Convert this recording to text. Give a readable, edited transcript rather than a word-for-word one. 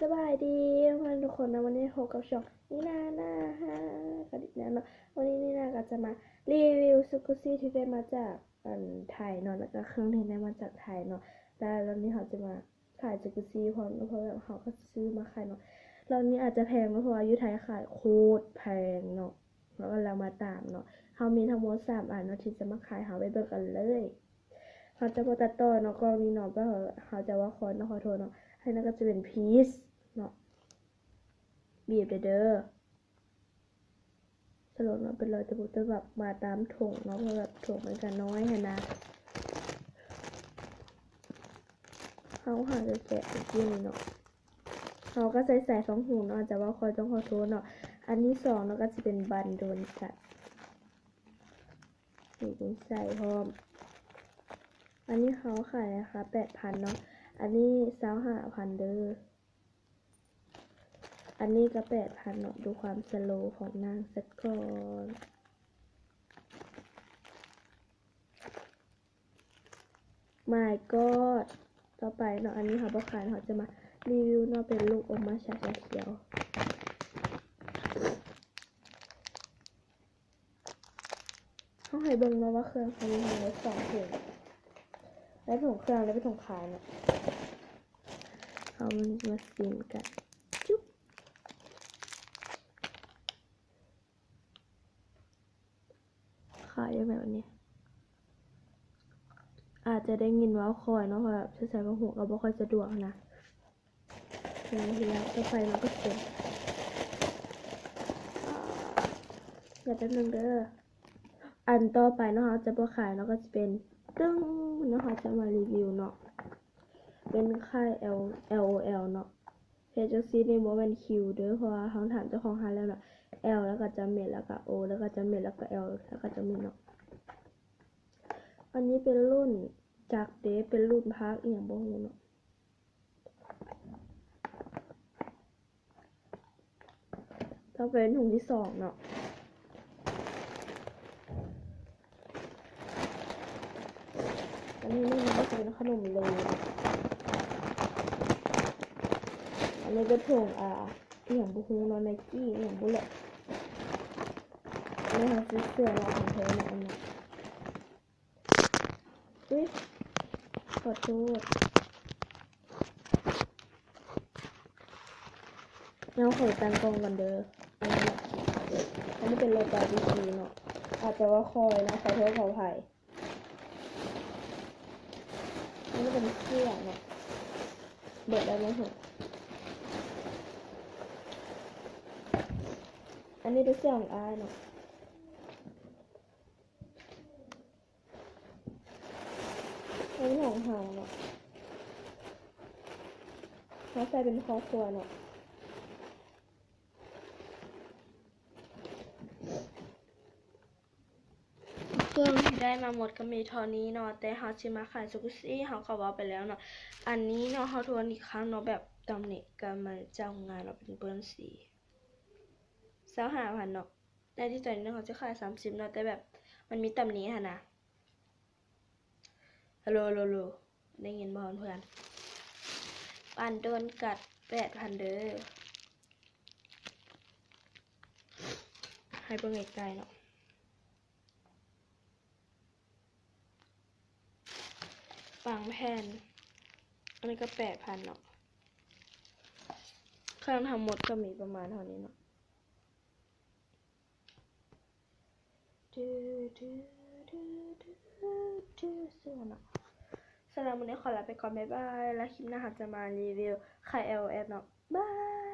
สบายดีทุกคนนะวันนี้พบกับช่องนี่นาฮะกันอีกแล้วเนาะวันนี้นี่นาก็จะมารีวิวซุกุซี่ที่ได้มาจากไทยเนาะแล้วก็เครื่องที่ได้มาจากไทยเนาะแล้วรอบนี้เขาจะมาขายซุกุซี่เพราะแบบเขาก็ซื้อมาขายเนาะรอบนี้อาจจะแพงเพราะว่าอยู่ไทยขายโคตรแพงเนาะแล้วก็เรามาตามเนาะเขามีทั้งหมด3อันเนาะที่จะมาขายเขาไปเบิกกันเลยเขาจะมาตัดต่อเนาะก็มีเนาะก็เขาจะว่าคอนเนาะขอโทษเนาะให้นั่นก็จะเป็นพีซเนาะบีบเด้อสรุปเนาะเป็นรอยตะบุตะแบบมาตามถุงเนาะเพราะแบบถุงมันก็น้อยฮะนะเขาหาจะแกะอีกทีนึงเนาะเขาก็ใส่2หูเนาะแต่ว่าคอยต้องขอโทษเนาะอันที่2เนาะก็จะเป็นบันโดนสัตว์นี่ใส่พร้อมอันนี้เขาขายนะคะ 8,000 เนาะอันนี้25,000เด้ออันนี้ก็ 8,000 เนาะดูความสโลว์ของนางสักก่อนMy God ต่อไปเนาะอันนี้เขาบอกขายเขาจะมารีวิวเนาะเป็นลูกอมมาชาเขียวเขาให้เบิ่งมาว่าเครื่องเขามีทั้งหมด2ถุงและถุงเครื่องและเป็นถุงขายเนาะเอามันมาซิมกันจุ๊บขายยังไงวันนี้อาจจะได้ยินว่าคอยเนาะเพราะแบบใช้พหูก็บ่ค่อยสะดวกนะทีแล้วก็ไฟมันก็เสียอย่าแป๊บนึงเด้ออันต่อไปเนาะจะบ่ขายเนาะก็จะเป็นตึ้งเนาะจะมารีวิวเนาะเป็นค่าย LOL เนาะเพจซีในโมเมนต์คิวเด้อเพราะว่าเขาถามเจ้าของร้านแล้วเนาะ L แล้วก็จะเมดแล้วก็ O แล้วก็จะเมดแล้วก็ L แล้วก็จะเมดเนาะอันนี้เป็นรุ่นจากเดฟเป็นรุ่นพักอย่างบ่ฮู้เนาะต่อไปเป็นถุงที่2เนาะอันนี้นี่มันก็จะเป็นขนมโลอันนี้ก็ถุงอย่างบ่ฮู้เนาะ Nike อย่างบ่แหละนี่ค่ะซื้อเสื้อลายของเธอเนาะอันนี้อุ๊ยขอโทษเราขอตั้งกล้องกันเด้ออันนี้อันนี้เป็นโลกาดีซีเนาะอาจจะว่าคอยนะขอโทษขออภัยอันนี้เป็นเสื้อเนาะเบิดได้ไหมเหรออันนี้เป็นเสื้อของอ้ายเนาะอันนี้ของเฮาเนาะเขาใส่เป็นครอบครัวเนาะเครื่องที่ได้มาหมดก็มีเท่านี้เนาะแต่เฮาสิมาขายซุกุซี่เฮาก็ว่าไปแล้วเนาะอันนี้เนาะเฮาทวนอีกครั้งเนาะแบบตำหนิกันมาเจ้างานเนาะเป็นเปิ้นสี25,000เนาะในที่ใจนี้เขาจะขาย30เนาะแต่แบบมันมีตำหนิหั่นนะฮัลโหลได้ยินบ่เพื่อนปั่นโดนกัด 8,000 เด้อให้เบิ่งใกล้ๆเนาะปังแผ่นอันนี้ก็ 8,000 เนาะเครื่องทั้งหมดก็มีประมาณเท่านี้เนาะเสื้อเนาะสำหรับวันนี้ขอลาไปก่อนบ๊ายบายแล้วคลิปหน้าจะมารีวิวค่าย LOL เนาะบาย